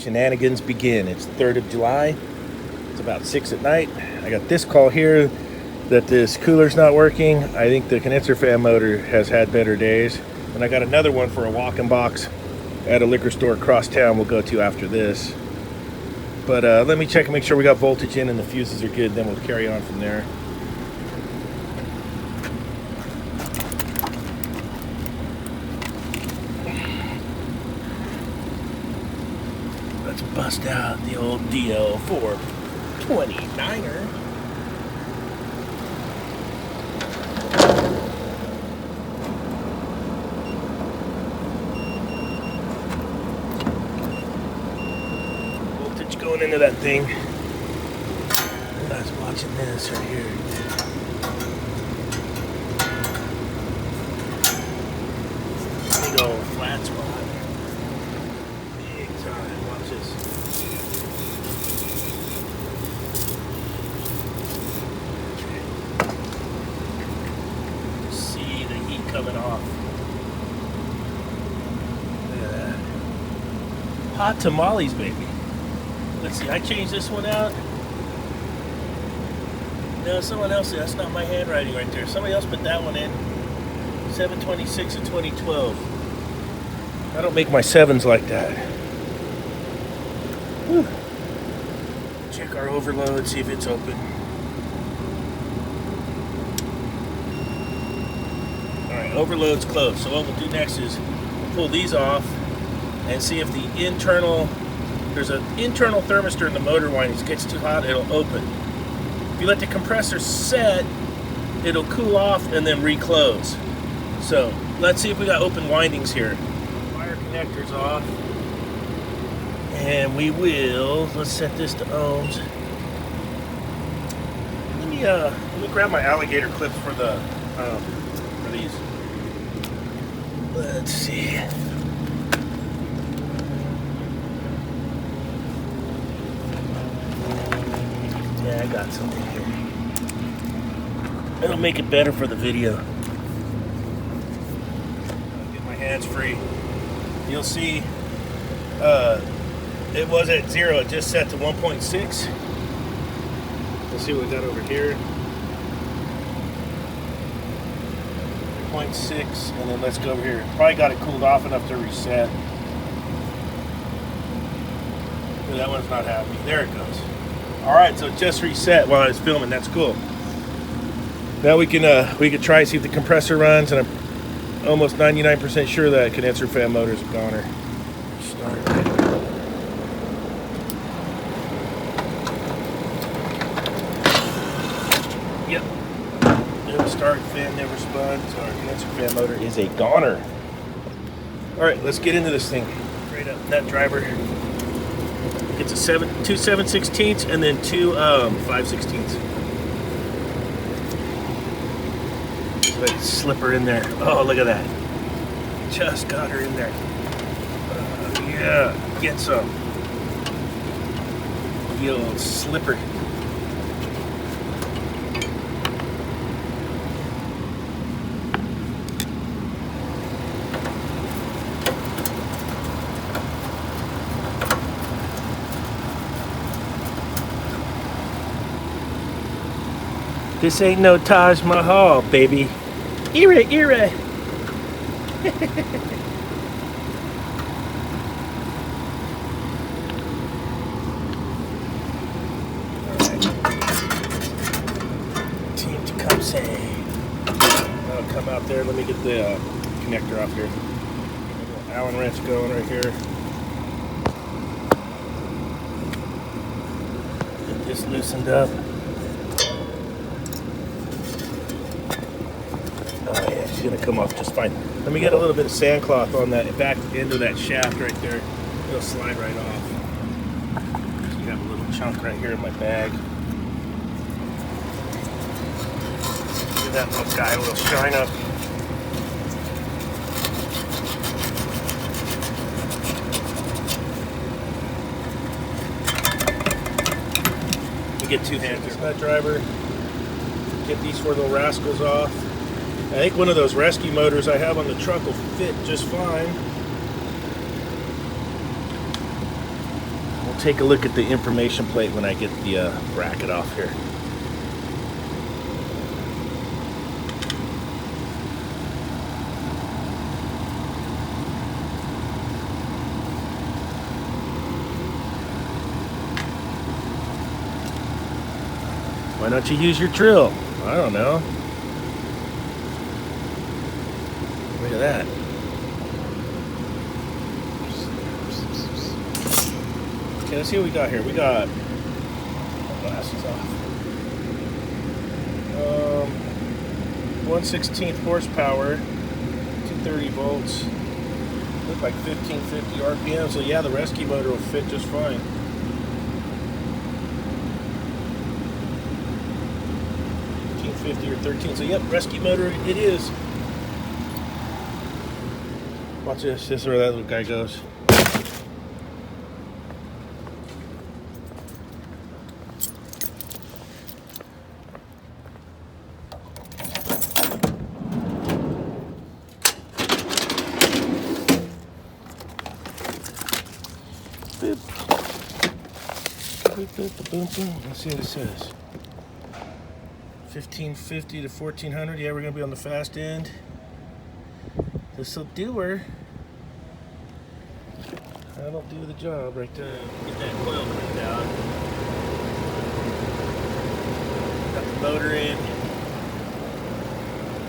shenanigans begin. It's 3rd of July. It's about 6 at night. I got this call here that this cooler's not working. I think the condenser fan motor has had better days. And I got another one for a walk-in box at a liquor store across town we'll go to after this. But let me check and make sure we got voltage in and the fuses are good, then we'll carry on from there. Let's bust out the old DL429er. Voltage going into that thing. I was watching this right here. Big old flat spot. Big time. Watch this. See the heat coming off. Look at that. Hot tamales, baby. Let's see, I changed this one out. No, someone else, that's not my handwriting right there. Somebody else put that one in. 726 of 2012. I don't make my 7s like that. Whew. Check our overload, see if it's open. Alright, overload's closed. So what we'll do next is we'll pull these off and see if the internal, there's an internal thermistor in the motor windings. It gets too hot, it'll open. If you let the compressor set, it'll cool off and then reclose. So let's see if we got open windings here. Wire connectors off. And we will, let's set this to ohms. Let me grab my alligator clips for the for these. Let's see. Yeah, I got something here. It'll make it better for the video. I'll get my hands free. You'll see it was at 0, it just set to 1.6. Let's see what we got over here. 0.6, and then let's go over here. Probably got it cooled off enough to reset. But that one's not happy. There it goes. Alright, so it just reset while I was filming. That's cool. Now we can try to see if the compressor runs, and I'm almost 99% sure that condenser fan motor's a goner. Start. Yep. Never start, fan never spun, so our condenser fan motor is a goner. Alright, let's get into this thing. Straight up nut driver. It's a 2 7/16 and then 2 5/16. Let's slip her in there. Oh, look at that. Just got her in there. Yeah, get some. The old slipper. This ain't no Taj Mahal, baby. Ira, ira. Team Tecumseh. I'll come out there. Let me get the connector off here. Allen wrench going right here. Get this loosened up. Gonna come off just fine. Let me get a little bit of sandcloth on that back end of that shaft right there. It'll slide right off. So you have a little chunk right here in my bag. Give that little guy a little shine up. You get 2 hands here. Nut driver. Get these 4 little rascals off. I think one of those rescue motors I have on the truck will fit just fine. We'll take a look at the information plate when I get the bracket off here. Why don't you use your drill? I don't know. Look at that. Okay, let's see what we got here. We got glasses off. 1/16 horsepower, 230 volts. Look like 1550 RPM. So yeah, the rescue motor will fit just fine. 1550 or 13. So yep, rescue motor it is. Watch this. This is where that little guy goes. Let's see what it says. 1550 to 1400. Yeah, we're gonna be on the fast end. This'll do her. That'll do the job right there. Get that coil cleaned out. Got the motor in.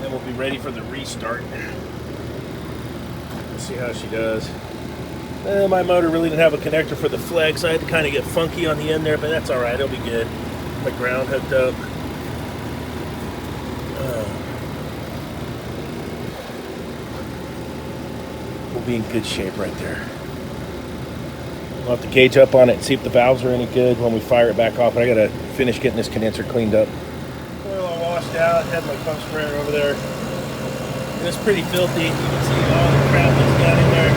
Then we'll be ready for the restart. Let's see how she does. My motor really didn't have a connector for the flex. I had to kind of get funky on the end there, but that's all right. It'll be good. My ground hooked up. We'll be in good shape right there. We'll have to gauge up on it and see if the valves are any good when we fire it back off. But I gotta finish getting this condenser cleaned up. Oil all washed out. Had my pump sprayer over there. It's pretty filthy. You can see all the crap that's down in there.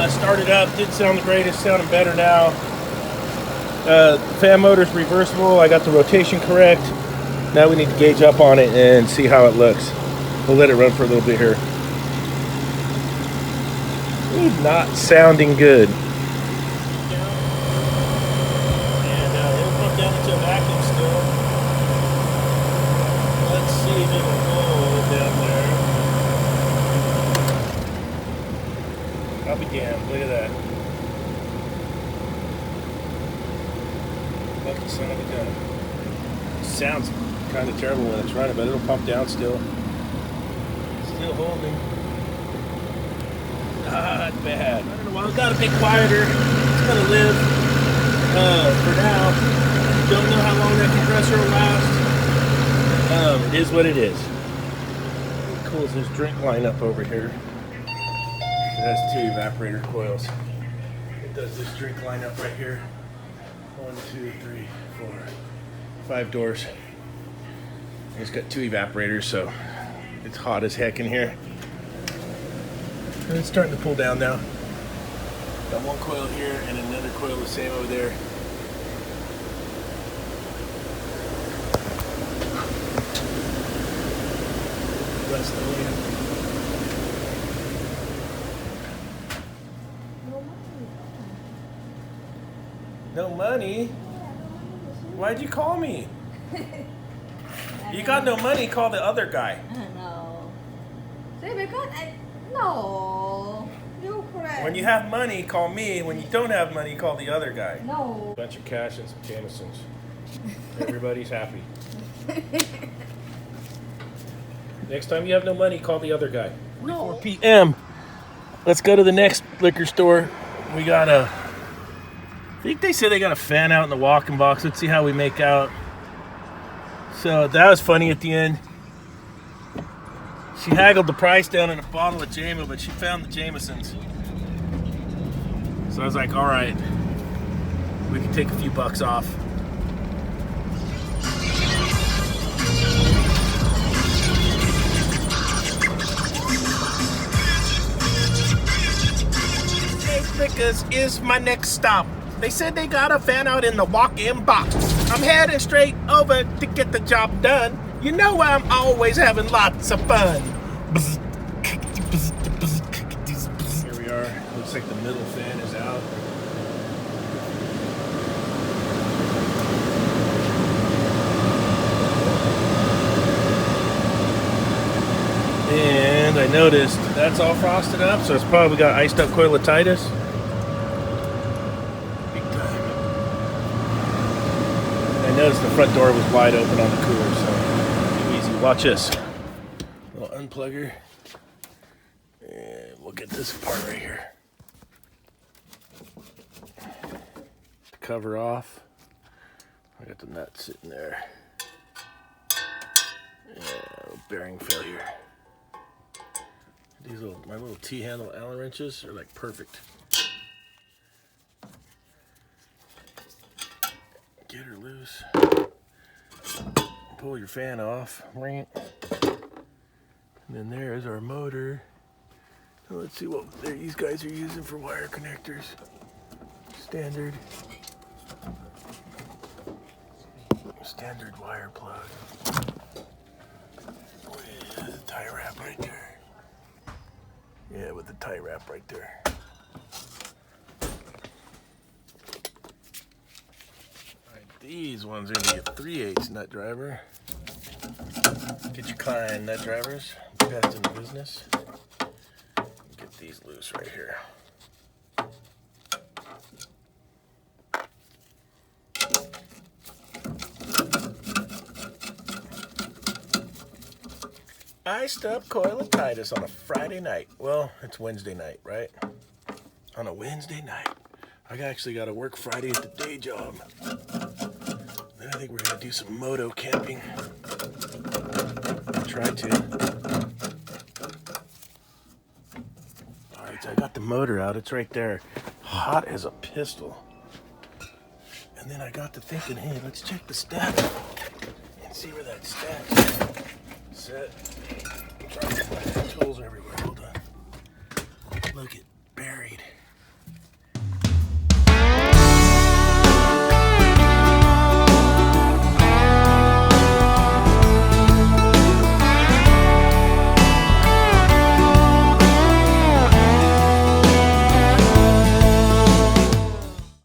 Started up, didn't sound the greatest, sounding better now. The fan motor's reversible. I got the rotation correct. Now we need to gauge up on it and see how it looks. We'll let it run for a little bit here. Not sounding good. And it'll pump down into a vacuum still. Let's see if it'll hold down there. I'll be damned. Look at that. Lucky son of a gun. Sounds kind of terrible when it's running, but it'll pump down still. Still holding. Not bad. I don't know why. It's got to be quieter. It's going to live for now. Don't know how long that compressor will last. It is what it is. Cool is this drink lineup over here. It has 2 evaporator coils. It does this drink lineup right here. 1, 2, 3, 4, 5 doors. It's got 2 evaporators, so it's hot as heck in here. And it's starting to pull down now. Got 1 coil here and another coil the same over there. That's the way. No money? Why'd you call me? You got no money, call the other guy. No. See, because no. You correct. When you have money, call me. When you don't have money, call the other guy. No. Bunch of cash and some Jamesons. Everybody's happy. Next time you have no money, call the other guy. No. 4 p.m. Let's go to the next liquor store. We got I think they said they got a fan out in the walk-in box. Let's see how we make out. So that was funny at the end. She haggled the price down in a bottle of JMO, but she found the Jamesons. So I was like, all right, we can take a few bucks off. Liquors is my next stop. They said they got a fan out in the walk-in box. I'm heading straight over to get the job done. You know I'm always having lots of fun. Here we are. Looks like the middle fan is out. I noticed that's all frosted up, so it's probably got iced up coilotitis. Big time. I noticed the front door was wide open on the cooler, so easy. Watch this. Little unplugger. And we'll get this part right here. Cover off. I got the nut sitting there. Yeah, bearing failure. These my little T-handle Allen wrenches are like perfect. Get her loose. Pull your fan off. And then there's our motor. Now let's see what these guys are using for wire connectors. Standard wire plug. With the tie wrap right there. Yeah, with the tie wrap right there. Alright, these ones are gonna be a 3/8 nut driver. Get your kind nut drivers, best in the business. Get these loose right here. Iced up coilotitis on a Friday night. Well, it's Wednesday night, right? On a Wednesday night. I actually got to work Friday at the day job. Then I think we're going to do some moto camping. Try to. Alright, so I got the motor out. It's right there. Hot as a pistol. And then I got to thinking, hey, let's check the stats and see where that stats set. Tools everywhere.